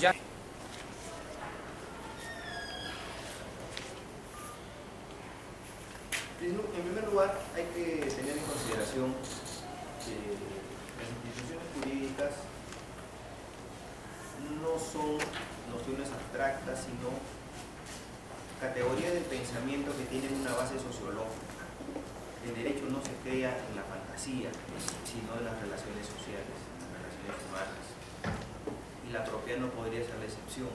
ya. En primer lugar, hay que tener en consideración que las instituciones jurídicas no son nociones abstractas, sino categorías de pensamiento que tienen una base sociológica. El derecho no se crea en la fantasía, sino en las relaciones sociales, en las relaciones humanas. Y la propiedad no podría ser la excepción.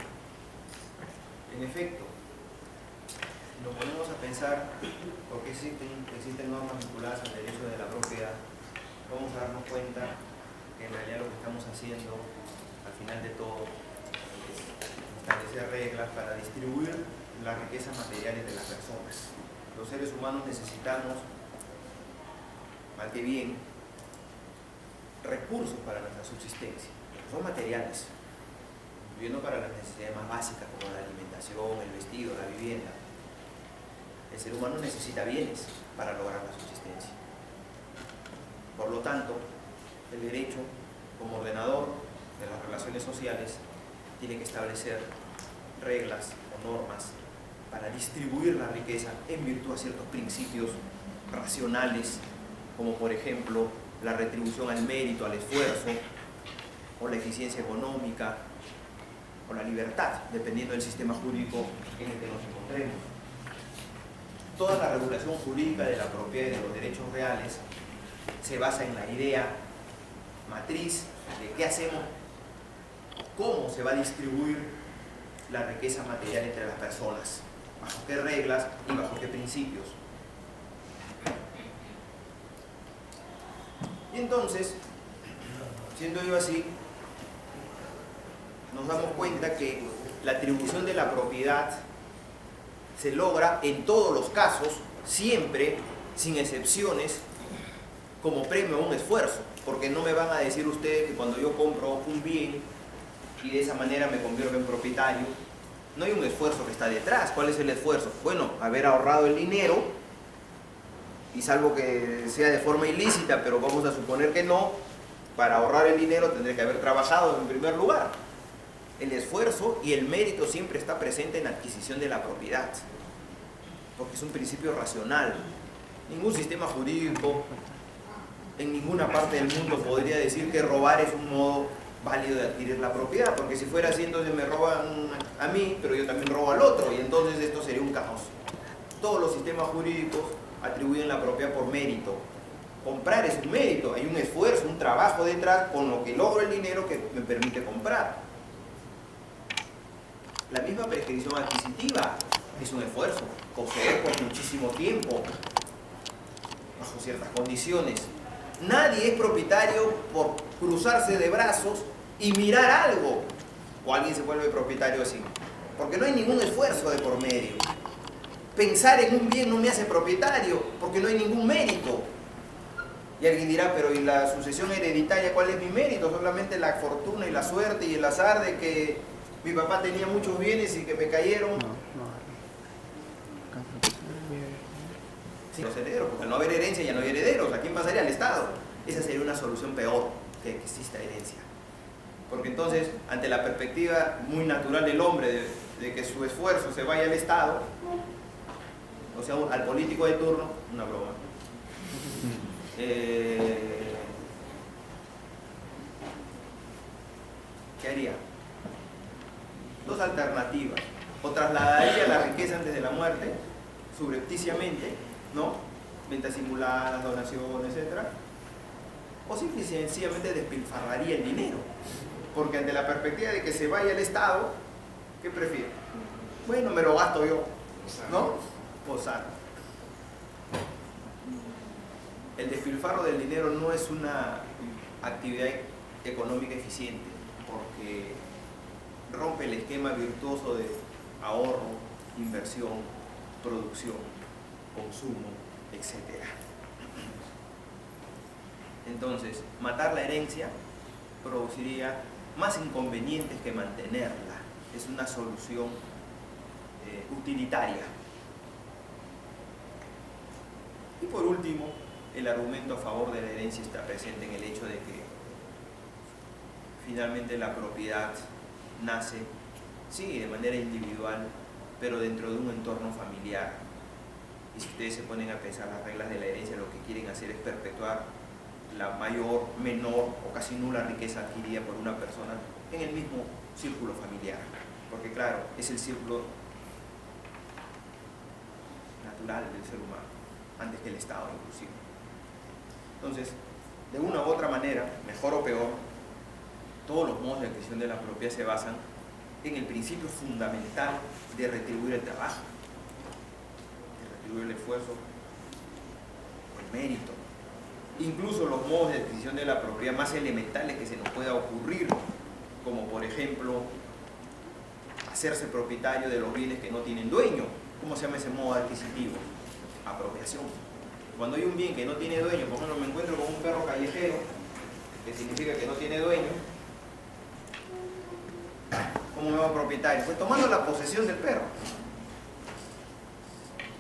En efecto, si nos ponemos a pensar por qué existen normas vinculadas al derecho de la propiedad, vamos a darnos cuenta que en realidad lo que estamos haciendo, al final de todo, es establecer reglas para distribuir las riquezas materiales de las personas. Los seres humanos necesitamos, mal que bien, recursos para nuestra subsistencia, que son materiales, incluyendo para las necesidades más básicas como la alimentación, el vestido, la vivienda. El ser humano necesita bienes para lograr la subsistencia. Por lo tanto, el derecho, como ordenador de las relaciones sociales, tiene que establecer reglas o normas para distribuir la riqueza en virtud de ciertos principios racionales, como por ejemplo la retribución al mérito, al esfuerzo, o la eficiencia económica, o la libertad, dependiendo del sistema jurídico en el que nos encontremos. Toda la regulación jurídica de la propiedad y de los derechos reales se basa en la idea matriz de qué hacemos, cómo se va a distribuir la riqueza material entre las personas, bajo qué reglas y bajo qué principios. Y entonces, siendo yo así, nos damos cuenta que la atribución de la propiedad se logra en todos los casos, siempre, sin excepciones, como premio a un esfuerzo, porque no me van a decir ustedes que cuando yo compro un bien y de esa manera me convierto en propietario, no hay un esfuerzo que está detrás. ¿Cuál es el esfuerzo? Bueno, haber ahorrado el dinero, y salvo que sea de forma ilícita, pero vamos a suponer que no, para ahorrar el dinero tendré que haber trabajado en primer lugar. El esfuerzo y el mérito siempre está presente en la adquisición de la propiedad, porque es un principio racional. Ningún sistema jurídico en ninguna parte del mundo podría decir que robar es un modo válido de adquirir la propiedad, porque si fuera así, entonces me roban a mí, pero yo también robo al otro, y entonces esto sería un caos. Todos los sistemas jurídicos atribuyen la propiedad por mérito. Comprar es un mérito, hay un esfuerzo, un trabajo detrás con lo que logro el dinero que me permite comprar. La misma prescripción adquisitiva es un esfuerzo, poseer por muchísimo tiempo, bajo ciertas condiciones. Nadie es propietario por cruzarse de brazos y mirar algo, o alguien se vuelve propietario así, porque no hay ningún esfuerzo de por medio. Pensar en un bien no me hace propietario, porque no hay ningún mérito. Y alguien dirá, pero ¿y la sucesión hereditaria cuál es mi mérito? Solamente la fortuna y la suerte y el azar de que mi papá tenía muchos bienes y que me cayeron. Sí, los herederos, porque al no haber herencia ya no hay herederos. ¿A quién pasaría? Al Estado. Esa sería una solución peor, que exista herencia. Porque entonces, ante la perspectiva muy natural del hombre de que su esfuerzo se vaya al Estado, o sea, al político de turno, una broma. ¿Qué haría? Dos alternativas. O trasladaría la riqueza antes de la muerte, subrepticiamente, ¿no? Ventas simuladas, donaciones, etc. O simple y sencillamente despilfarraría el dinero. Porque ante la perspectiva de que se vaya al Estado, ¿qué prefiere? Bueno, me lo gasto yo, ¿no? Posar. El despilfarro del dinero no es una actividad económica eficiente, porque rompe el esquema virtuoso de ahorro, inversión, producción, consumo, etc. Entonces, matar la herencia produciría más inconvenientes que mantenerla. Es una solución utilitaria. Y por último, el argumento a favor de la herencia está presente en el hecho de que finalmente la propiedad nace, sí, de manera individual, pero dentro de un entorno familiar. Y si ustedes se ponen a pensar, las reglas de la herencia lo que quieren hacer es perpetuar la mayor, menor o casi nula riqueza adquirida por una persona en el mismo círculo familiar. Porque claro, es el círculo natural del ser humano, antes que el Estado inclusive. Entonces, de una u otra manera, mejor o peor, todos los modos de adquisición de la propiedad se basan en el principio fundamental de retribuir el trabajo, de retribuir el esfuerzo, el mérito. Incluso los modos de adquisición de la propiedad más elementales que se nos pueda ocurrir, como por ejemplo hacerse propietario de los bienes que no tienen dueño. ¿Cómo se llama ese modo adquisitivo? Apropiación. Cuando hay un bien que no tiene dueño, por ejemplo me encuentro con un perro callejero, que significa que no tiene dueño, ¿cómo me va a propietario? Pues tomando la posesión del perro.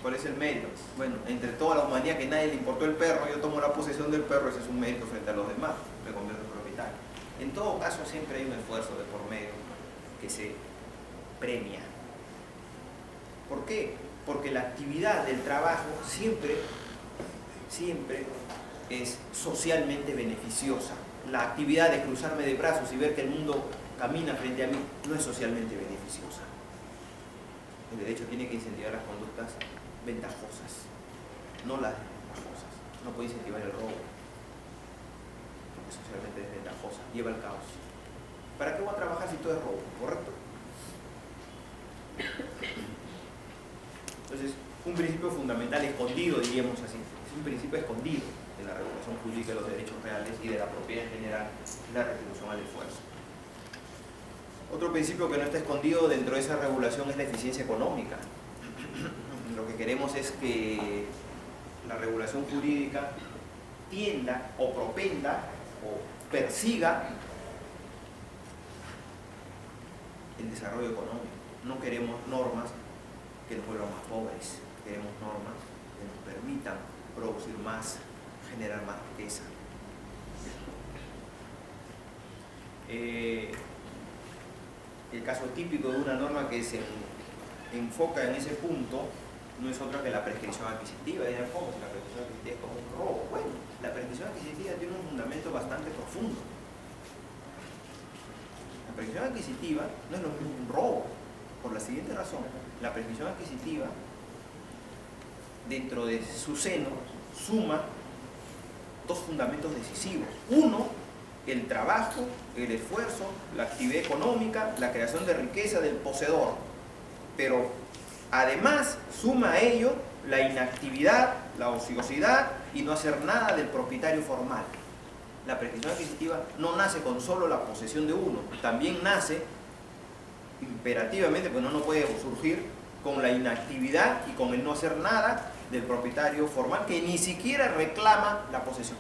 ¿Cuál es el mérito? Bueno, entre toda la humanidad que nadie le importó el perro, yo tomo la posesión del perro, ese es un mérito frente a los demás, me convierto en propietario. En todo caso siempre hay un esfuerzo de por medio que se premia. ¿Por qué? Porque la actividad del trabajo siempre es socialmente beneficiosa. La actividad de cruzarme de brazos y ver que el mundo camina frente a mí no es socialmente beneficiosa. El derecho tiene que incentivar las conductas ventajosas, no las desventajosas. No puede incentivar el robo, porque socialmente es ventajosa, lleva al caos. ¿Para qué voy a trabajar si todo es robo? ¿Correcto? Entonces, un principio fundamental escondido, diríamos así, es un principio escondido de la regulación jurídica de los derechos reales y de la propiedad en general, la retribución al esfuerzo. Otro principio que no está escondido dentro de esa regulación es la eficiencia económica. Lo que queremos es que la regulación jurídica tienda o propenda o persiga el desarrollo económico. No queremos normas que nos vuelvan más pobres, queremos normas que nos permitan producir más, generar más riqueza. El caso típico de una norma que se enfoca en ese punto no es otra que la prescripción adquisitiva. Y dirán, ¿cómo? Si la prescripción adquisitiva es como un robo. Bueno, la prescripción adquisitiva tiene un fundamento bastante profundo. La prescripción adquisitiva no es lo mismo que un robo, por la siguiente razón. La prescripción adquisitiva, dentro de su seno, suma dos fundamentos decisivos. Uno, el trabajo, el esfuerzo, la actividad económica, la creación de riqueza del poseedor. Pero además suma a ello la inactividad, la ociosidad y no hacer nada del propietario formal. La prescripción adquisitiva no nace con solo la posesión de uno, también nace imperativamente, pues no puede surgir con la inactividad y con el no hacer nada del propietario formal que ni siquiera reclama la posesión.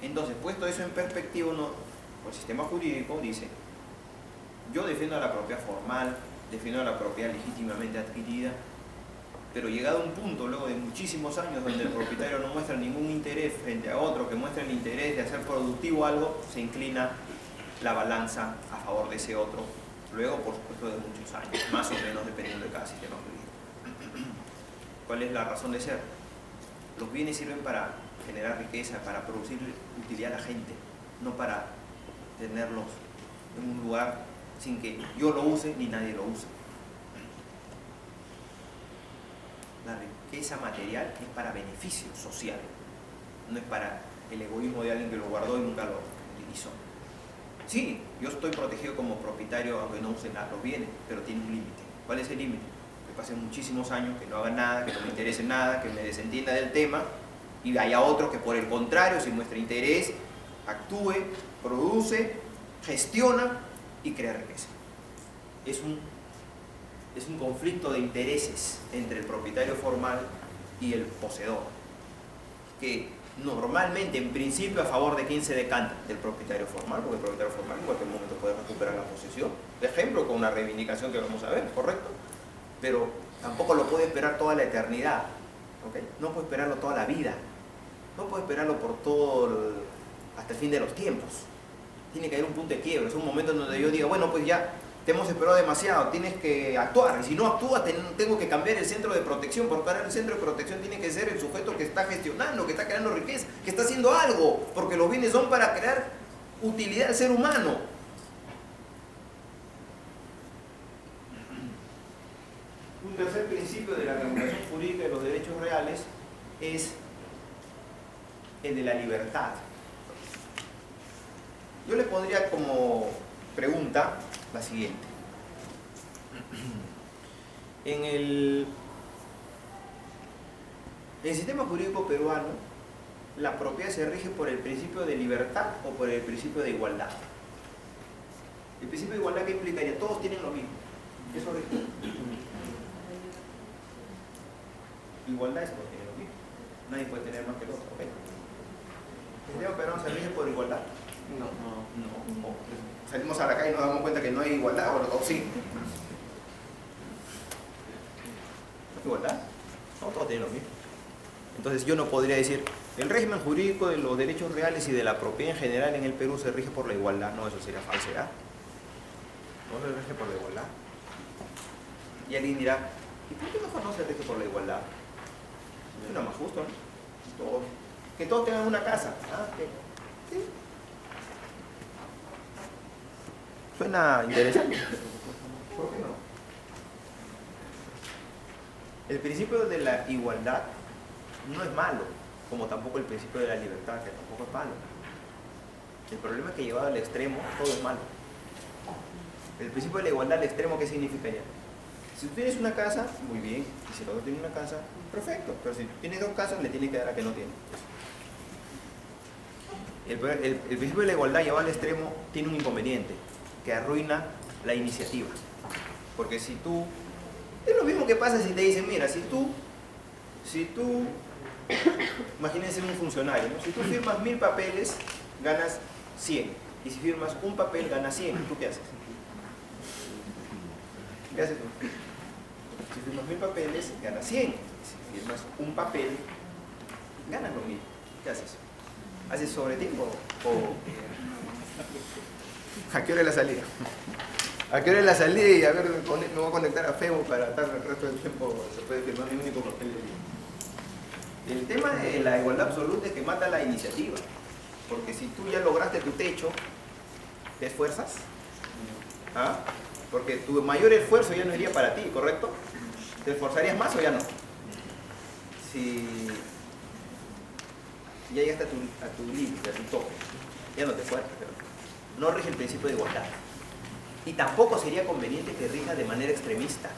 Entonces, puesto eso en perspectiva, el sistema jurídico dice: yo defiendo a la propiedad formal, defiendo a la propiedad legítimamente adquirida, pero llegado a un punto, luego de muchísimos años, donde el propietario no muestra ningún interés frente a otro que muestra el interés de hacer productivo algo, se inclina la balanza a favor de ese otro, luego por supuesto de muchos años, más o menos dependiendo de cada sistema jurídico. ¿Cuál es la razón de ser? Los bienes sirven para generar riqueza, para producir utilidad a la gente, no para tenerlos en un lugar sin que yo lo use ni nadie lo use. La riqueza material es para beneficio social, no es para el egoísmo de alguien que lo guardó y nunca lo utilizó. Sí, yo estoy protegido como propietario aunque no use los bienes, pero tiene un límite. ¿Cuál es el límite? Que pasen muchísimos años, que no haga nada, que no me interese nada, que me desentienda del tema, y haya otro que por el contrario, si muestra interés, actúe, produce, gestiona y crea riqueza. Es un conflicto de intereses entre el propietario formal y el poseedor, que normalmente, en principio, a favor de quién se decanta, del propietario formal, porque el propietario formal en cualquier momento puede recuperar la posesión, de ejemplo, con una reivindicación que vamos a ver, ¿correcto? Pero tampoco lo puede esperar toda la eternidad, ¿okay? No puede esperarlo toda la vida, no puede esperarlo por hasta el fin de los tiempos. Tiene que haber un punto de quiebre, es un momento en donde yo diga, bueno, pues ya te hemos esperado demasiado, tienes que actuar, y si no actúas tengo que cambiar el centro de protección, porque ahora el centro de protección tiene que ser el sujeto que está gestionando, que está creando riqueza, que está haciendo algo, porque los bienes son para crear utilidad al ser humano. Un tercer principio de la regulación jurídica de los derechos reales es el de la libertad. Yo le pondría como pregunta la siguiente. En el sistema jurídico peruano, la propiedad se rige por el principio de libertad o por el principio de igualdad. El principio de igualdad, ¿qué implicaría? Todos tienen lo mismo. Eso rige. Igualdad es todos tienen lo mismo. Nadie puede tener más que el otro. ¿Okay? ¿El sistema peruano se rige por igualdad? No. Salimos a la calle y nos damos cuenta que no hay igualdad, o sí. ¿Igualdad? No, todos tienen lo mismo. Entonces yo no podría decir, el régimen jurídico de los derechos reales y de la propiedad en general en el Perú se rige por la igualdad. No, eso sería falsedad. No se rige por la igualdad. Y alguien dirá, ¿y por qué mejor no se rige por la igualdad? Suena más justo, ¿no? Que todos tengan una casa. Sí. Suena interesante. ¿Por qué no? El principio de la igualdad no es malo, como tampoco el principio de la libertad, que tampoco es malo. El problema es que llevado al extremo, todo es malo. El principio de la igualdad al extremo, ¿qué significaría? Si tú tienes una casa, muy bien. Y si el otro tiene una casa, perfecto. Pero si tienes dos casas, le tienes que dar a que no tiene. El principio de la igualdad llevado al extremo tiene un inconveniente, que arruina la iniciativa. Porque si tú... Es lo mismo que pasa si te dicen, mira, si tú imagínense un funcionario, ¿no? Si tú firmas 1000 papeles, ganas 100. Y si firmas un papel, ganas 100. ¿Tú qué haces? ¿Qué haces tú? Si firmas 1000 papeles, ganas 100. Si firmas un papel, ganas lo mismo. ¿Qué haces? ¿Haces sobretiempo? ¿A qué hora es la salida? ¿A qué hora es la salida? Y a ver, me voy a conectar a Facebook para estar el resto del tiempo. Se puede firmar mi único papel de vida. El tema de la igualdad absoluta es que mata la iniciativa. Porque si tú ya lograste tu techo, ¿te esfuerzas? ¿Ah? Porque tu mayor esfuerzo ya no iría para ti, ¿correcto? ¿Te esforzarías más o ya no? Si ya llegaste a tu límite, a tu tope, ya no te esfuerzas, pero no rige el principio de igualdad. Y tampoco sería conveniente que rija de manera extremista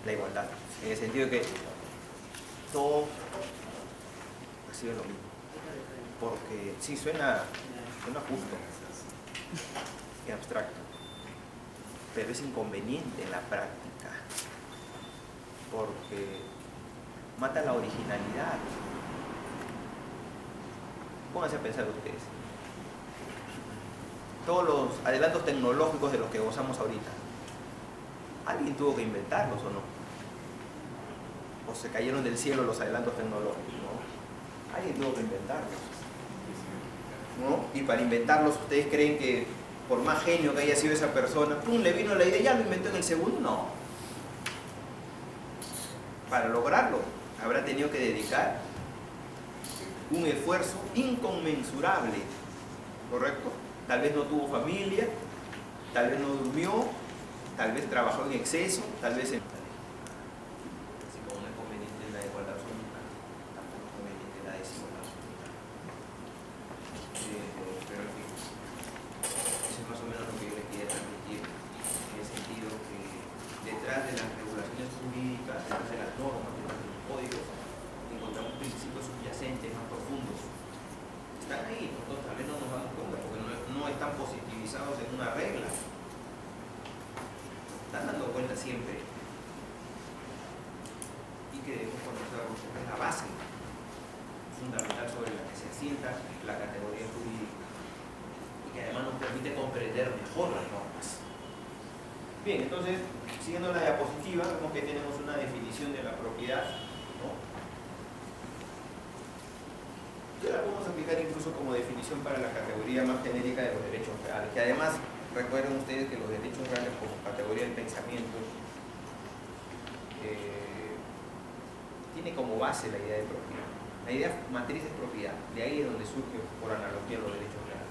la igualdad, en el sentido de que todos reciben lo mismo. Porque sí, suena justo y abstracto, pero es inconveniente en la práctica, porque mata la originalidad. Pónganse a pensar ustedes. Todos los adelantos tecnológicos de los que gozamos ahorita, ¿alguien tuvo que inventarlos o no? ¿O se cayeron del cielo los adelantos tecnológicos? ¿No? Alguien tuvo que inventarlos, ¿no? Y para inventarlos, ¿ustedes creen que por más genio que haya sido esa persona, ¡pum!, le vino la idea, ya lo inventó en el segundo? No. Para lograrlo, habrá tenido que dedicar un esfuerzo inconmensurable, ¿correcto? Tal vez no tuvo familia, tal vez no durmió, tal vez trabajó en exceso, tal vez así como no es conveniente la igualdad absoluta, tampoco es conveniente la desigualdad absoluta. Pero en fin, eso es más o menos lo que yo les quería transmitir, en el sentido que detrás de las regulaciones jurídicas, detrás de las normas, detrás de los códigos, encontramos principios subyacentes más profundos. Están ahí, nosotros tal vez no nos damos cuenta porque no están positivizados en una regla. Están dando cuenta siempre. Y que debemos conocer porque es la base fundamental sobre la que se asienta la categoría jurídica. Y que además nos permite comprender mejor las normas. Bien, entonces, siguiendo la diapositiva, vemos que tenemos una definición de la propiedad, ¿no? Esto la podemos aplicar incluso como definición para la categoría más genérica de los derechos reales, que además recuerden ustedes que los derechos reales como categoría del pensamiento tiene como base la idea de propiedad. La idea matriz es propiedad, de ahí es donde surge por analogía los derechos reales.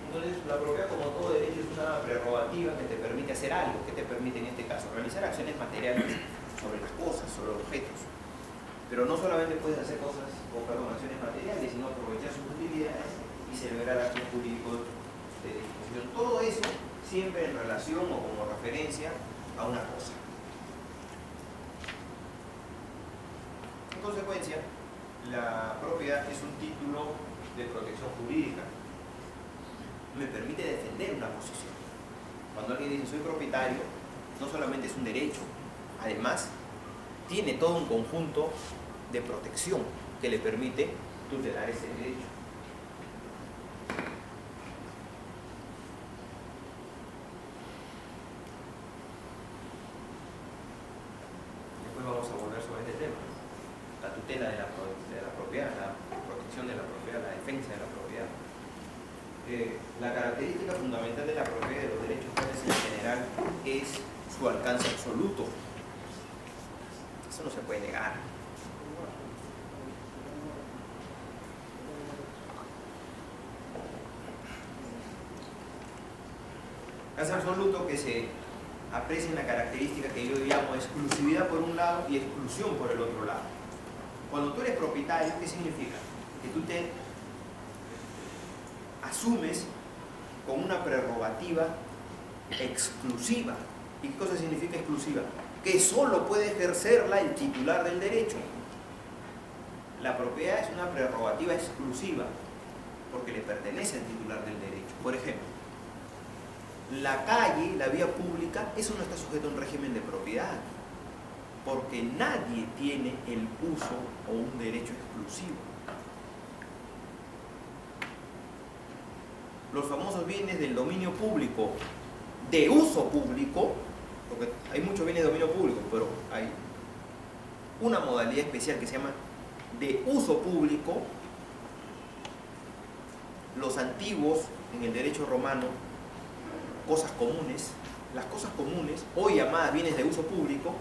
Entonces la propiedad, como todo derecho, es una prerrogativa que te permite hacer algo. ¿Qué te permite en este caso? Realizar acciones materiales sobre las cosas, sobre objetos. Pero no solamente puedes hacer acciones materiales, sino aprovechar sus utilidades y celebrar actos jurídicos de disposición. Todo eso siempre en relación o como referencia a una cosa. En consecuencia, la propiedad es un título de protección jurídica. Me permite defender una posición. Cuando alguien dice soy propietario, no solamente es un derecho, además tiene todo un conjunto de protección que le permite tutelar ese derecho. Después vamos a volver sobre este tema. La tutela de la propiedad, la protección de la propiedad, la defensa de la propiedad. La característica fundamental de la propiedad y de los derechos reales en general es su alcance absoluto. Eso no se puede negar. Alcance absoluto que se aprecia en la característica que yo llamo exclusividad por un lado y exclusión por el otro lado. Cuando tú eres propietario, ¿qué significa? Que tú te asumes con una prerrogativa exclusiva. ¿Y qué cosa significa exclusiva? Que solo puede ejercerla el titular del derecho. La propiedad es una prerrogativa exclusiva porque le pertenece al titular del derecho. Por ejemplo, la calle, la vía pública, eso no está sujeto a un régimen de propiedad, porque nadie tiene el uso o un derecho exclusivo. Los famosos bienes del dominio público, de uso público, porque hay muchos bienes de dominio público, pero hay una modalidad especial que se llama de uso público. Los antiguos, en el derecho romano, cosas comunes, las cosas comunes, hoy llamadas bienes de uso público,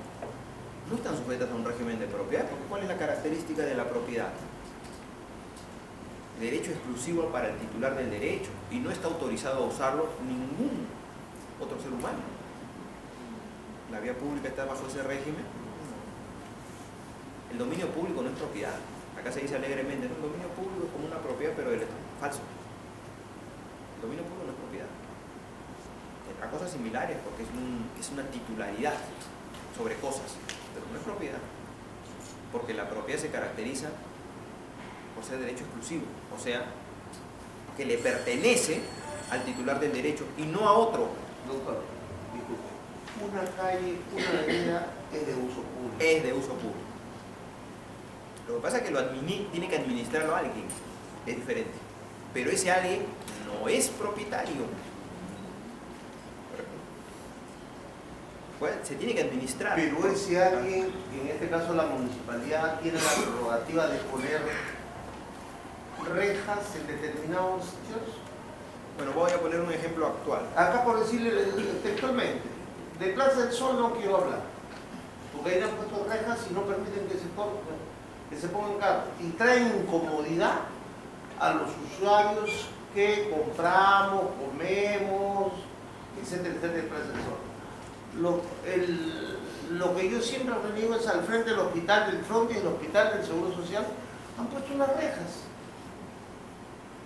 no están sujetas a un régimen de propiedad, porque ¿cuál es la característica de la propiedad? Derecho exclusivo para el titular del derecho, y no está autorizado a usarlo ningún otro ser humano. La vía pública está bajo ese régimen. El dominio público no es propiedad. Acá se dice alegremente, ¿no? El dominio público es como una propiedad, pero el Estado. Falso. El dominio público no es propiedad. A cosas similares, porque es una titularidad sobre cosas, pero no es propiedad, porque la propiedad se caracteriza por ser derecho exclusivo, o sea, que le pertenece al titular del derecho y no a otro. Doctor, disculpe, una calle, una avenida es de uso público. Es de uso público. Lo que pasa es que tiene que administrarlo alguien, es diferente, pero ese alguien no es propietario. Se tiene que administrar. Pero ese alguien, en este caso la municipalidad, tiene la prerrogativa de poner rejas en determinados sitios. Bueno, voy a poner un ejemplo actual. Acá, por decirle textualmente, de Plaza del Sol no quiero hablar, porque ahí han puesto rejas y no permiten que se pongan carros, y traen incomodidad a los usuarios que compramos, comemos, etcétera, etcétera, de Plaza del Sol. Lo que yo siempre reniego es al frente del hospital del Front y el hospital del Seguro Social han puesto unas rejas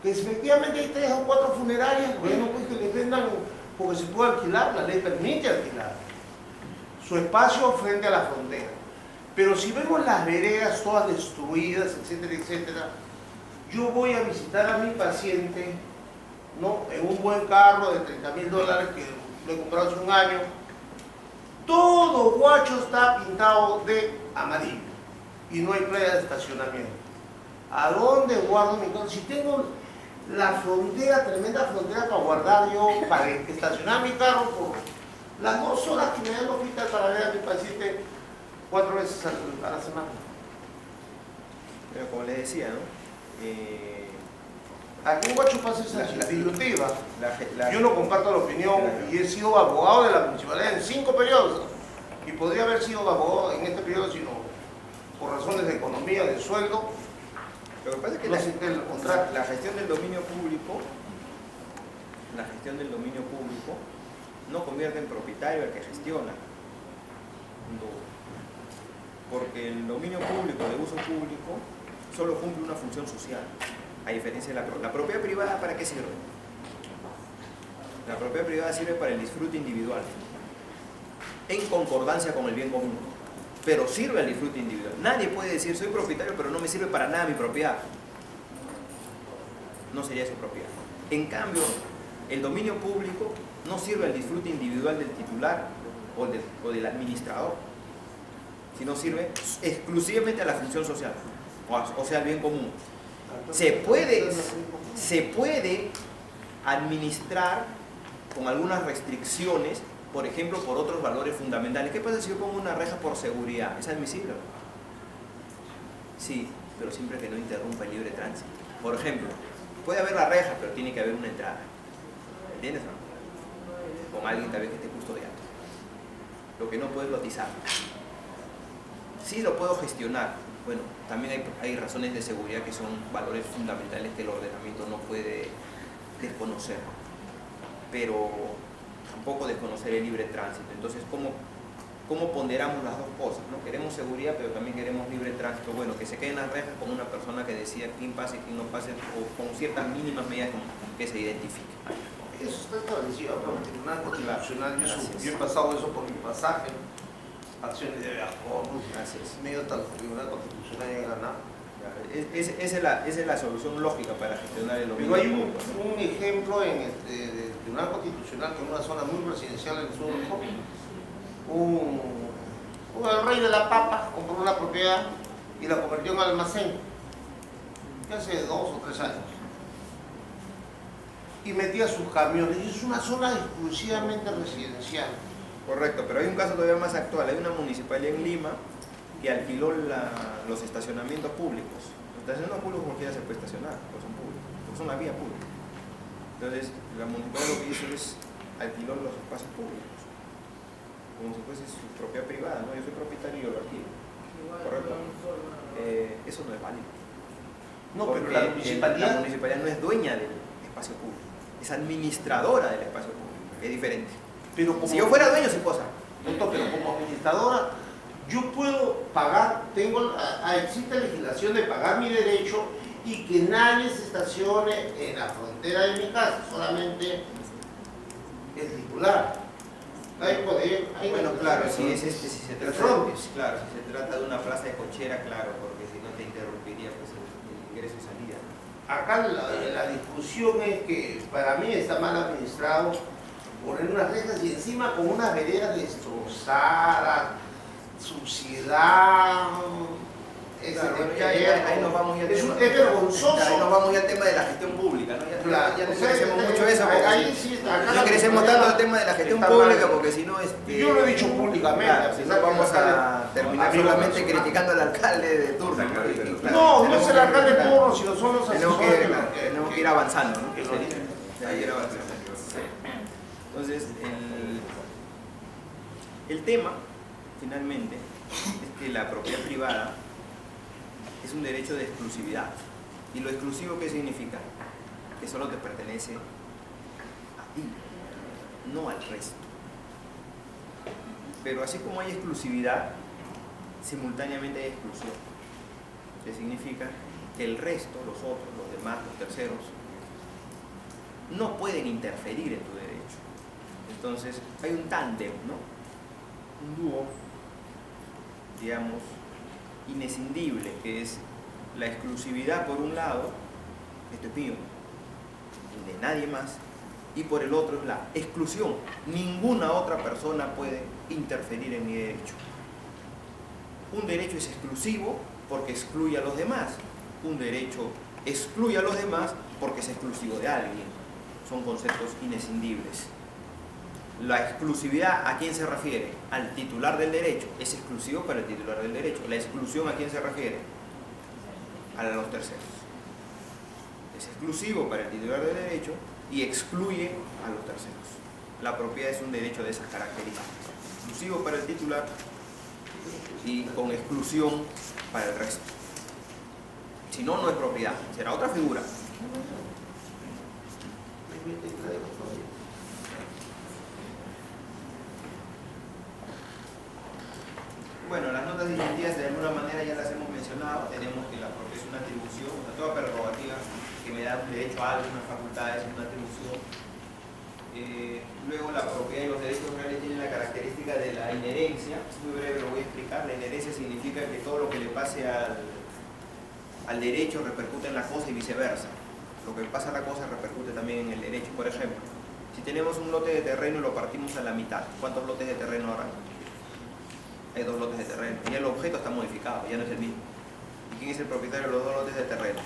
que efectivamente hay 3 o 4 funerarias, bueno, pues que les vendan porque se puede alquilar, la ley permite alquilar su espacio frente a la frontera. Pero si vemos las veredas todas destruidas, etcétera, etcétera, yo voy a visitar a mi paciente, ¿no?, en un buen carro de $30.000 que lo he comprado hace un año. Todo Huacho está pintado de amarillo y no hay playa de estacionamiento. ¿A dónde guardo mi carro? Si tengo la frontera, tremenda frontera para guardar yo, para estacionar mi carro por las 2 horas que me da el hospital para ver a mi paciente 4 veces a la semana. Pero como les decía, ¿no? Aquí en Huachupas es dilutiva. La- Yo no comparto la opinión y he sido abogado de la municipalidad en 5 periodos. Y podría haber sido abogado en este periodo, sino por razones de economía, de sueldo. Lo que pasa es que No sé qué es el contrato. la gestión del dominio público, no convierte en propietario al que gestiona. Porque el dominio público de uso público solo cumple una función social, a diferencia de la propiedad privada. ¿Para qué sirve? La propiedad privada sirve para el disfrute individual, en concordancia con el bien común, pero sirve al disfrute individual. Nadie puede decir soy propietario pero no me sirve para nada mi propiedad. No sería su propiedad. En cambio, el dominio público no sirve al disfrute individual del titular o del administrador, sino sirve exclusivamente a la función social, o sea, al bien común. Se puede administrar con algunas restricciones, por ejemplo, por otros valores fundamentales. ¿Qué pasa si yo pongo una reja por seguridad? ¿Es admisible? Sí, pero siempre que no interrumpa el libre tránsito. Por ejemplo, puede haber la reja, pero tiene que haber una entrada. ¿Entiendes? ¿No? Con alguien tal vez que esté custodiando. Lo que no puedo es lotizar. Sí lo puedo gestionar. Bueno, también hay razones de seguridad que son valores fundamentales que el ordenamiento no puede desconocer. Pero tampoco desconocer el libre tránsito. Entonces, ¿cómo ponderamos las dos cosas? ¿No? Queremos seguridad, pero también queremos libre tránsito. Bueno, que se queden las rejas con una persona que decida quién pase y quién no pase, o con ciertas mínimas medidas que se identifique. Eso está establecido por el Tribunal Constitucional. Gracias. Yo he pasado eso por mi pasaje. Acciones de acuerdo. Gracias. Medio tal Tribunal Constitucional y he ganado. Esa es la solución lógica para gestionar el dominio Pero hay público. un ejemplo en del Tribunal Constitucional, que en una zona muy residencial del sur del Copi, el rey de la papa compró una propiedad y la convirtió en almacén, que hace 2 o 3 años. Y metía sus camiones, y es una zona exclusivamente residencial. Correcto, pero hay un caso todavía más actual. Hay una municipalidad en Lima que alquiló los estacionamientos públicos. Los estacionamientos públicos cualquiera se puede estacionar, pues son públicos, porque son la vía pública. Entonces, la municipalidad lo que hizo es alquiló los espacios públicos, como si fuese su propiedad privada, ¿no? Yo soy propietario y yo lo alquilo. Correcto. Eso no es válido. No, Porque pero la municipalidad no es dueña del espacio público, es administradora del espacio público, es diferente. Pero como, Si yo fuera dueño, sí puedo hacer. doctor, pero como administradora, yo puedo pagar, existe legislación de pagar mi derecho y que nadie se estacione en la frontera de mi casa, solamente el titular. Bueno, claro, si se trata de una plaza de cochera, claro, porque si no te interrumpiría pues, el ingreso y salida. Acá la discusión es que para mí está mal administrado poner unas rejas y encima con unas veredas destrozadas, suciedad. Claro, bueno, ahí nos vamos ya al tema. Es vergonzoso. Ahí nos vamos ya al tema de la gestión pública, ¿no? Ya no crecemos mucho eso, no crecemos tanto el tema de la gestión pública, porque si no... Yo lo he dicho públicamente. Claro, si no vamos a terminar solamente criticando al alcalde de turno. No es el alcalde de turno, sino son los tenemos asesores. que ir avanzando, ¿no? Sí. Entonces, el tema, finalmente, es que la propiedad privada es un derecho de exclusividad. ¿Y lo exclusivo qué significa? Que solo te pertenece a ti, no al resto. Pero así como hay exclusividad, simultáneamente hay exclusión. Que significa que el resto, los otros, los demás, los terceros, no pueden interferir en tu derecho. Entonces, hay un tándem, ¿no? Un dúo, digamos, inescindible, que es la exclusividad por un lado, esto es mío, de nadie más, y por el otro es la exclusión. Ninguna otra persona puede interferir en mi derecho. Un derecho es exclusivo porque excluye a los demás. Un derecho excluye a los demás porque es exclusivo de alguien. Son conceptos inescindibles. La exclusividad, ¿a quién se refiere? Al titular del derecho. Es exclusivo para el titular del derecho. La exclusión, ¿a quién se refiere? a los terceros. Es exclusivo para el titular del derecho y excluye a los terceros. La propiedad es un derecho de esas características. Exclusivo para el titular y con exclusión para el resto. Si no, no es propiedad, será otra figura. Bueno, las notas distintivas de alguna manera ya las hemos mencionado. Tenemos que la propiedad es una atribución, toda prerrogativa que me da un derecho a algo, una facultad es una atribución. Luego la propiedad y los derechos reales tienen la característica de la inherencia. Es muy breve, lo voy a explicar. La inherencia significa que todo lo que le pase al derecho repercute en la cosa y viceversa. Lo que pasa a la cosa repercute también en el derecho. Por ejemplo, si tenemos un lote de terreno y lo partimos a la mitad, ¿cuántos lotes de terreno habrá? Hay 2 lotes de terreno y el objeto está modificado, ya no es el mismo. ¿Y quién es el propietario de los 2 lotes de terreno?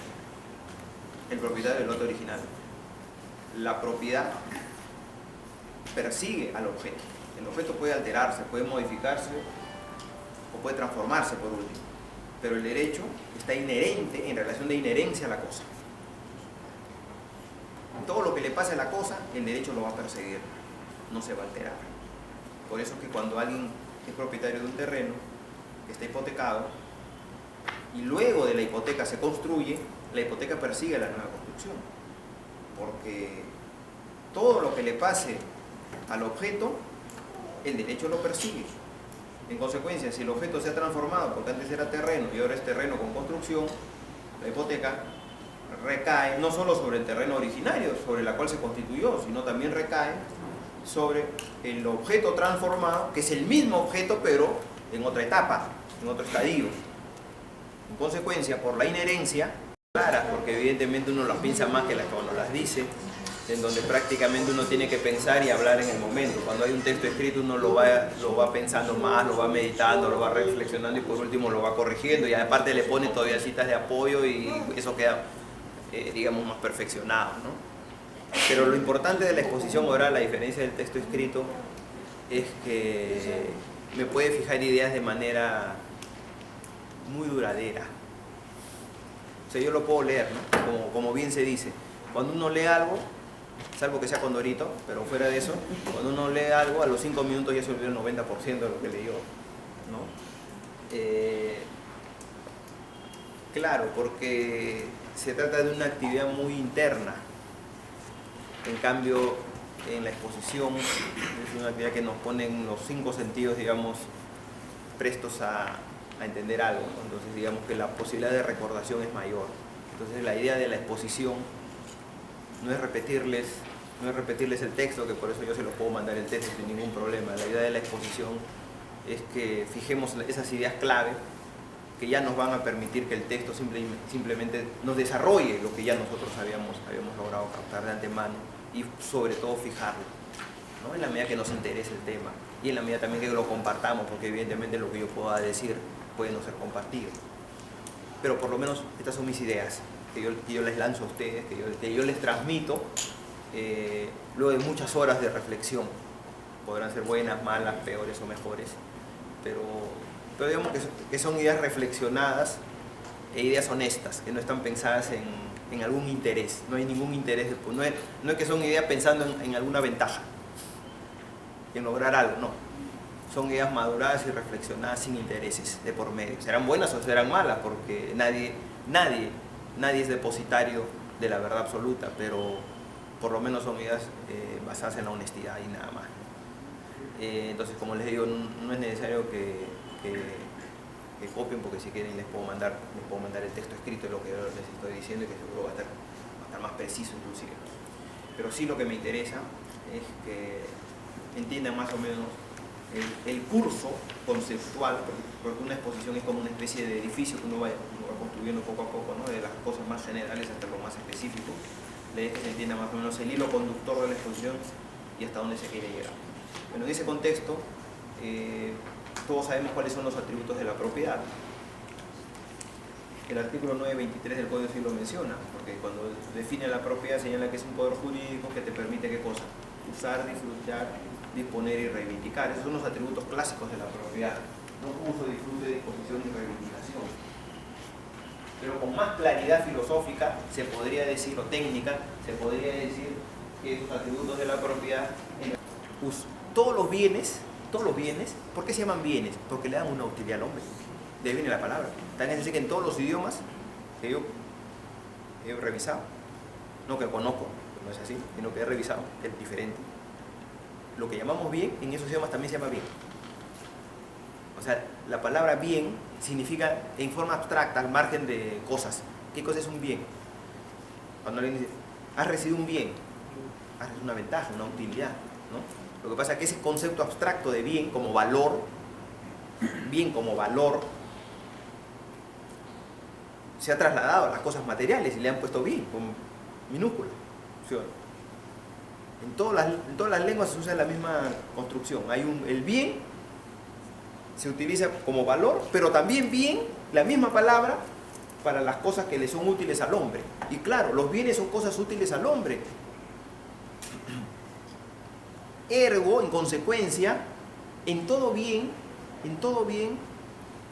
El propietario del lote original. La propiedad persigue al objeto. El objeto puede alterarse, puede modificarse o puede transformarse por último, pero el derecho está inherente, en relación de inherencia a la cosa. Todo lo que le pase a la cosa, el derecho lo va a perseguir, no se va a alterar. Por eso es que cuando alguien es propietario de un terreno que está hipotecado y luego de la hipoteca se construye, la hipoteca persigue la nueva construcción, porque todo lo que le pase al objeto, el derecho lo persigue. En consecuencia, si el objeto se ha transformado, porque antes era terreno y ahora es terreno con construcción, la hipoteca recae no solo sobre el terreno originario, sobre la cual se constituyó, sino también recae sobre el objeto transformado, que es el mismo objeto, pero en otra etapa, en otro estadio. En consecuencia, por la inherencia, clara, porque evidentemente uno las piensa más que cuando las dice, en donde prácticamente uno tiene que pensar y hablar en el momento. Cuando hay un texto escrito uno lo va pensando más, lo va meditando, lo va reflexionando y por último lo va corrigiendo y aparte le pone todavía citas de apoyo y eso queda, digamos, más perfeccionado, ¿no? Pero lo importante de la exposición oral, a diferencia del texto escrito, es que me puede fijar ideas de manera muy duradera. O sea, yo lo puedo leer, ¿no? Como bien se dice. Cuando uno lee algo, salvo que sea Condorito, pero fuera de eso, cuando uno lee algo, a los 5 minutos ya se olvidó el 90% de lo que leyó, ¿no? Claro, porque se trata de una actividad muy interna. En cambio, en la exposición es una actividad que nos pone en los 5 sentidos, digamos, prestos a entender algo, ¿no? Entonces, digamos que la posibilidad de recordación es mayor. Entonces, la idea de la exposición no es repetirles el texto, que por eso yo se los puedo mandar el texto sin ningún problema. La idea de la exposición es que fijemos esas ideas clave que ya nos van a permitir que el texto simplemente nos desarrolle lo que ya nosotros habíamos logrado captar de antemano y sobre todo fijarlo, ¿no? En la medida que nos interese el tema y en la medida también que lo compartamos, porque evidentemente lo que yo pueda decir puede no ser compartido. Pero por lo menos estas son mis ideas que yo les lanzo a ustedes, que yo les transmito luego de muchas horas de reflexión. Podrán ser buenas, malas, peores o mejores, pero digamos que son ideas reflexionadas e ideas honestas, que no están pensadas en algún interés. No hay ningún interés, no es que son ideas pensando en alguna ventaja, en lograr algo, no. Son ideas maduradas y reflexionadas sin intereses de por medio. Serán buenas o serán malas, porque nadie es depositario de la verdad absoluta, pero por lo menos son ideas basadas en la honestidad y nada más. Entonces, como les digo, no es necesario que copien, porque si quieren les puedo mandar el texto escrito de lo que yo les estoy diciendo y que seguro va a estar más preciso inclusive. Pero sí lo que me interesa es que entiendan más o menos el curso conceptual, porque una exposición es como una especie de edificio que uno va construyendo poco a poco, ¿no? De las cosas más generales hasta lo más específico. La idea es que se entienda más o menos el hilo conductor de la exposición y hasta dónde se quiere llegar. Bueno, en ese contexto, todos sabemos cuáles son los atributos de la propiedad. El artículo 923 del Código Civil lo menciona, porque cuando define la propiedad señala que es un poder jurídico que te permite ¿qué cosa? Usar, disfrutar, disponer y reivindicar. Esos son los atributos clásicos de la propiedad. No uso, disfrute, disposición y reivindicación. pero con más claridad filosófica se podría decir, o técnica, se podría decir que esos atributos de la propiedad, todos los bienes, ¿por qué se llaman bienes? Porque le dan una utilidad al hombre. De ahí viene la palabra. También es decir que en todos los idiomas que yo he revisado, no que conozco, no es así, sino que he revisado, que es diferente. Lo que llamamos bien, en esos idiomas también se llama bien. O sea, la palabra bien significa en forma abstracta, al margen de cosas. ¿Qué cosa es un bien? Cuando alguien dice, has recibido un bien, has recibido una ventaja, una utilidad, ¿no? Lo que pasa es que ese concepto abstracto de bien como valor, se ha trasladado a las cosas materiales y le han puesto bien, con minúscula. ¿Sí? En todas las lenguas se usa la misma construcción. El bien se utiliza como valor, pero también bien, la misma palabra, para las cosas que le son útiles al hombre. Y claro, los bienes son cosas útiles al hombre. Ergo, en consecuencia, en todo bien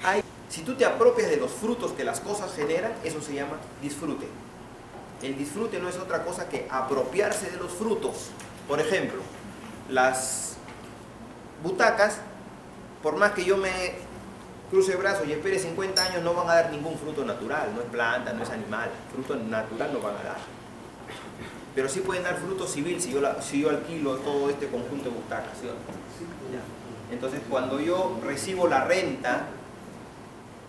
hay... Si tú te apropias de los frutos que las cosas generan, eso se llama disfrute. El disfrute no es otra cosa que apropiarse de los frutos. Por ejemplo, las butacas, por más que yo me cruce brazos y espere 50 años, no van a dar ningún fruto natural. No es planta, no es animal. Fruto natural no van a dar. Pero sí pueden dar fruto civil si yo alquilo todo este conjunto de butacas, ¿sí? Entonces, cuando yo recibo la renta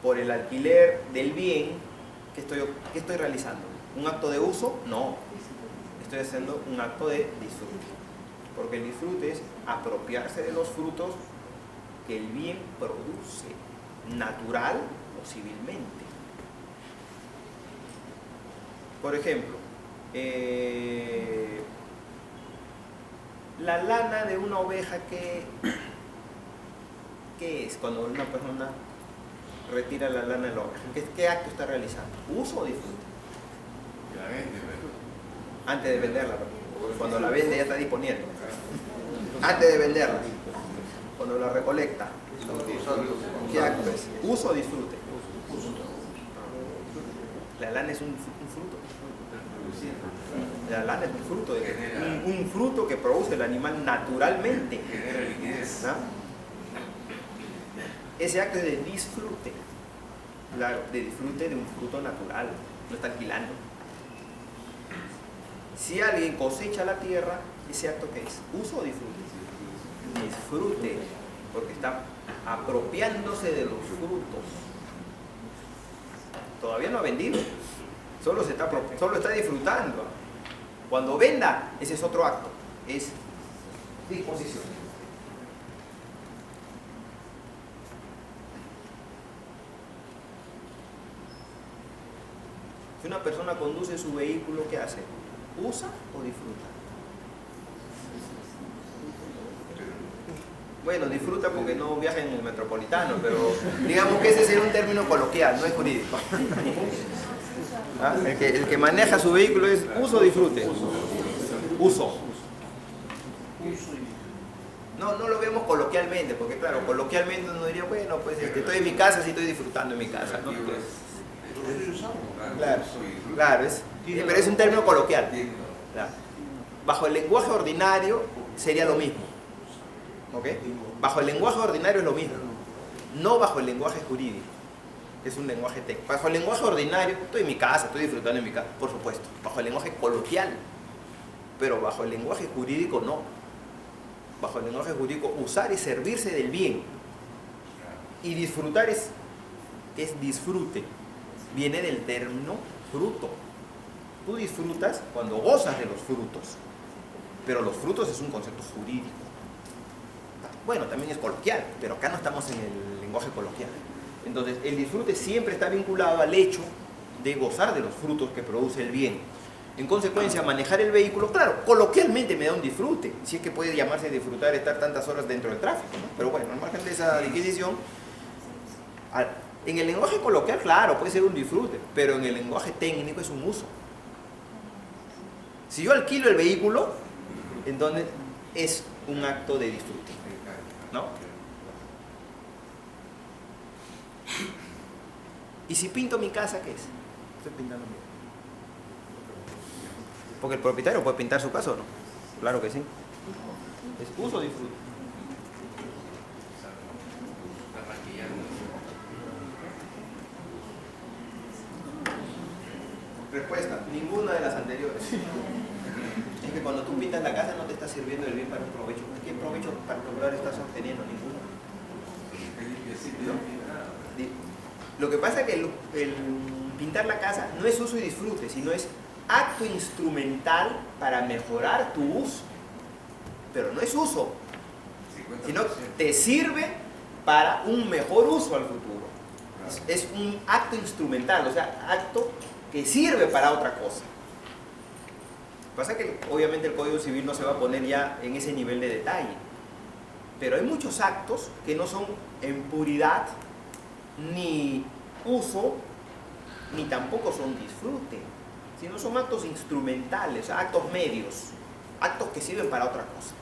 por el alquiler del bien, ¿qué estoy realizando? ¿Un acto de uso? No. Estoy haciendo un acto de disfrute. Porque el disfrute es apropiarse de los frutos que el bien produce, natural o civilmente. Por ejemplo, la lana de una oveja, ¿qué es cuando una persona retira la lana de la oveja? ¿Qué acto está realizando? ¿Uso o disfrute? Antes de venderla, cuando la vende ya está disponiendo. Antes de venderla, cuando la recolecta, ¿qué acto es? ¿Uso o disfrute? La lana es un fruto. La lana es un fruto, un fruto que produce el animal naturalmente. ¿No? Ese acto es de disfrute. Claro, de disfrute de un fruto natural. No está alquilando. Si alguien cosecha la tierra, ¿ese acto qué es? ¿Uso o disfrute? Disfrute, porque está apropiándose de los frutos. Todavía no ha vendido, solo está disfrutando. Cuando venda, ese es otro acto, es disposición. Si una persona conduce su vehículo, ¿qué hace? ¿Usa o disfruta? Bueno, disfruta porque no viaja en el metropolitano, pero digamos que ese sería un término coloquial, no es jurídico. ¿Ah? El que maneja su vehículo es uso o disfrute. Uso. No lo vemos coloquialmente, porque claro, coloquialmente uno diría, bueno, pues estoy en mi casa, sí estoy disfrutando en mi casa, ¿no? Claro, pero es un término coloquial. Claro. Bajo el lenguaje ordinario sería lo mismo. ¿Ok? Bajo el lenguaje ordinario es lo mismo. No bajo el lenguaje jurídico. Es un lenguaje técnico. Bajo el lenguaje ordinario, estoy en mi casa, estoy disfrutando en mi casa, por supuesto. Bajo el lenguaje coloquial. Pero bajo el lenguaje jurídico no. Bajo el lenguaje jurídico, usar es servirse del bien. Y disfrutar es disfrute. Viene del término fruto. Tú disfrutas cuando gozas de los frutos. Pero los frutos es un concepto jurídico. Bueno, también es coloquial, pero acá no estamos en el lenguaje coloquial. Entonces, el disfrute siempre está vinculado al hecho de gozar de los frutos que produce el bien. En consecuencia, manejar el vehículo, claro, coloquialmente me da un disfrute, si es que puede llamarse disfrutar estar tantas horas dentro del tráfico, ¿no? Pero bueno, al margen de esa disquisición, en el lenguaje coloquial, claro, puede ser un disfrute, pero en el lenguaje técnico es un uso. Si yo alquilo el vehículo, entonces es un acto de disfrute, ¿no? Y si pinto mi casa, ¿qué es? Estoy pintando mi... Porque el propietario puede pintar su casa o no. Claro que sí. Es uso o disfrute. Respuesta, ninguna de las anteriores. Es que cuando tú pintas la casa no te está sirviendo el bien para un provecho. ¿Qué provecho particular estás obteniendo? Ninguno. ¿No? Lo que pasa es que el pintar la casa no es uso y disfrute, sino es acto instrumental para mejorar tu uso. Pero no es uso, sino te sirve para un mejor uso al futuro. Es un acto instrumental, o sea, acto que sirve para otra cosa. Lo que pasa es que obviamente el Código Civil no se va a poner ya en ese nivel de detalle, pero hay muchos actos que no son en puridad ni uso, ni tampoco son disfrute, sino son actos instrumentales, actos medios, actos que sirven para otra cosa.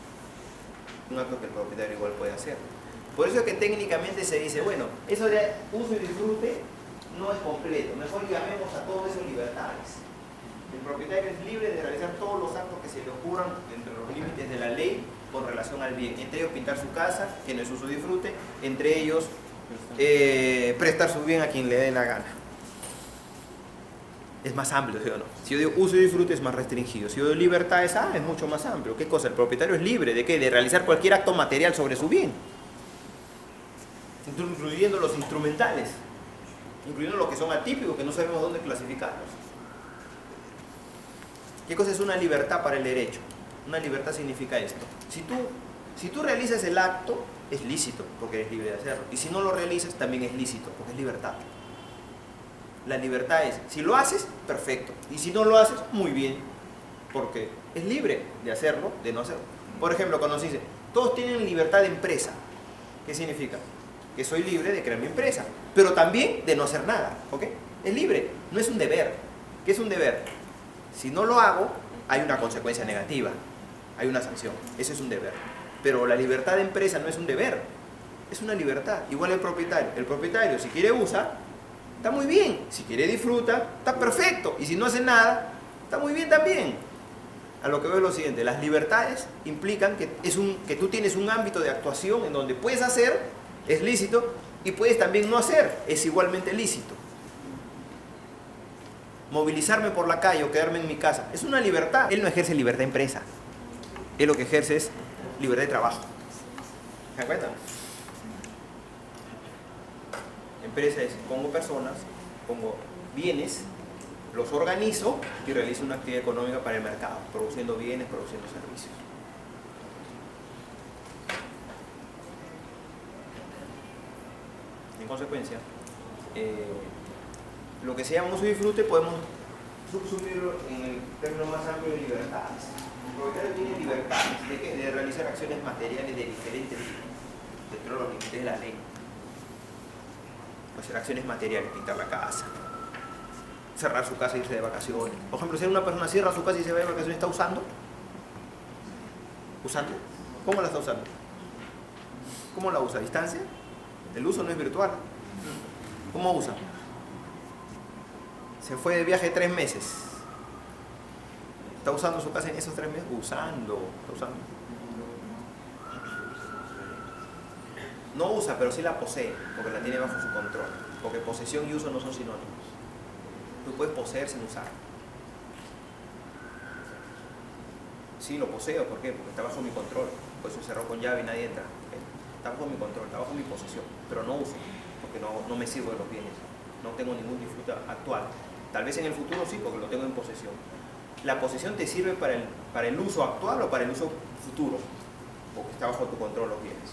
Un acto que el propietario igual puede hacer. Por eso es que técnicamente se dice, bueno, eso de uso y disfrute no es completo, mejor llamemos a todo eso libertades. El propietario es libre de realizar todos los actos que se le ocurran dentro de los límites de la ley con relación al bien. Entre ellos pintar su casa, que no es uso y disfrute, entre ellos prestar su bien a quien le dé la gana. Es más amplio, ¿sí o no? Si yo digo uso y disfrute es más restringido. Si yo digo libertad es mucho más amplio. ¿Qué cosa? El propietario es libre ¿de qué? De realizar cualquier acto material sobre su bien, incluyendo los instrumentales, incluyendo los que son atípicos, que no sabemos dónde clasificarlos. ¿Qué cosa es una libertad para el derecho? Una libertad significa esto. Si tú realizas el acto, es lícito, porque eres libre de hacerlo. Y si no lo realizas, también es lícito, porque es libertad. La libertad es, si lo haces, perfecto. Y si no lo haces, muy bien, porque es libre de hacerlo, de no hacerlo. Por ejemplo, cuando se dice, todos tienen libertad de empresa. ¿Qué significa? Que soy libre de crear mi empresa, pero también de no hacer nada, ¿ok? Es libre, no es un deber. ¿Qué es un deber? Si no lo hago, hay una consecuencia negativa, hay una sanción, ese es un deber. Pero la libertad de empresa no es un deber, es una libertad. Igual el propietario si quiere usa, está muy bien, si quiere disfruta, está perfecto, y si no hace nada, está muy bien también. A lo que veo es lo siguiente, las libertades implican que tú tienes un ámbito de actuación en donde puedes hacer, es lícito, y puedes también no hacer, es igualmente lícito. Movilizarme por la calle o quedarme en mi casa, es una libertad. Él no ejerce libertad de empresa, él lo que ejerce es libertad de trabajo. ¿Se dan cuenta? Empresa es, pongo personas, pongo bienes, los organizo y realizo una actividad económica para el mercado, produciendo bienes, produciendo servicios. En consecuencia, lo que se llama uso y disfrute podemos subsumirlo en el término más amplio de libertades. El propietario tiene libertades de realizar acciones materiales de diferentes tipos, dentro de los límites de la ley. Hacer acciones materiales, pintar la casa, cerrar su casa e irse de vacaciones. Por ejemplo, si una persona cierra su casa y se va de vacaciones, ¿está usando? ¿Usando? ¿Cómo la está usando? ¿Cómo la usa? ¿A distancia? El uso no es virtual. ¿Cómo usa? Se fue de viaje 3 meses. ¿Está usando su casa en esos 3 meses? Está usando. No usa, pero sí la posee, porque la tiene bajo su control. Porque posesión y uso no son sinónimos. Tú puedes poseer sin usar. Sí, lo poseo, ¿por qué? Porque está bajo mi control. Pues se cerró con llave y nadie entra. Está bajo mi control, está bajo mi posesión, pero no uso, porque no me sirvo de los bienes. No tengo ningún disfrute actual. Tal vez en el futuro sí, porque lo tengo en posesión. ¿La posesión te sirve para el uso actual o para el uso futuro? Porque está bajo tu control los bienes.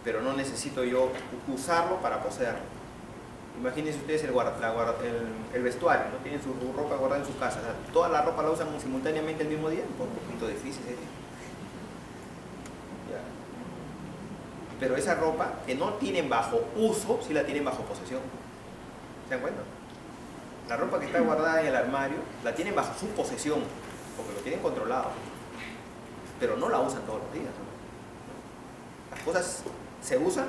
Pero no necesito yo usarlo para poseerlo. Imagínense ustedes el vestuario, ¿no? Tienen su ropa guardada en su casa. O sea, ¿toda la ropa la usan simultáneamente el mismo día? Pues un poquito difícil, ¿eh? Ya. Pero esa ropa que no tienen bajo uso, sí la tienen bajo posesión. ¿Se dan cuenta? La ropa que está guardada en el armario, la tienen bajo su posesión, porque lo tienen controlado. Pero no la usan todos los días, ¿no? Las cosas se usan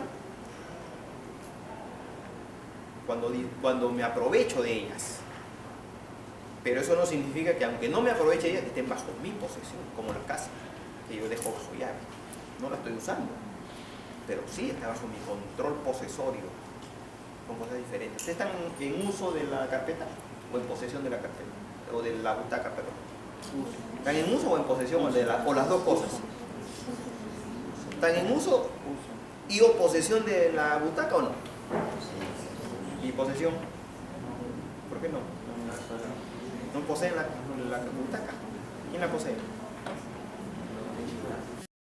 cuando me aprovecho de ellas. Pero eso no significa que aunque no me aproveche ellas, estén bajo mi posesión, como la casa, que yo dejo bajo llave. No la estoy usando, pero sí está bajo mi control posesorio. Son cosas diferentes. ¿Ustedes están en uso de la carpeta o en posesión de la carpeta? O de la butaca, perdón. ¿Están en uso o en posesión o las dos cosas? ¿Están en uso y o posesión de la butaca o no? ¿Y posesión? ¿Por qué no? ¿No poseen la butaca? ¿Quién la posee?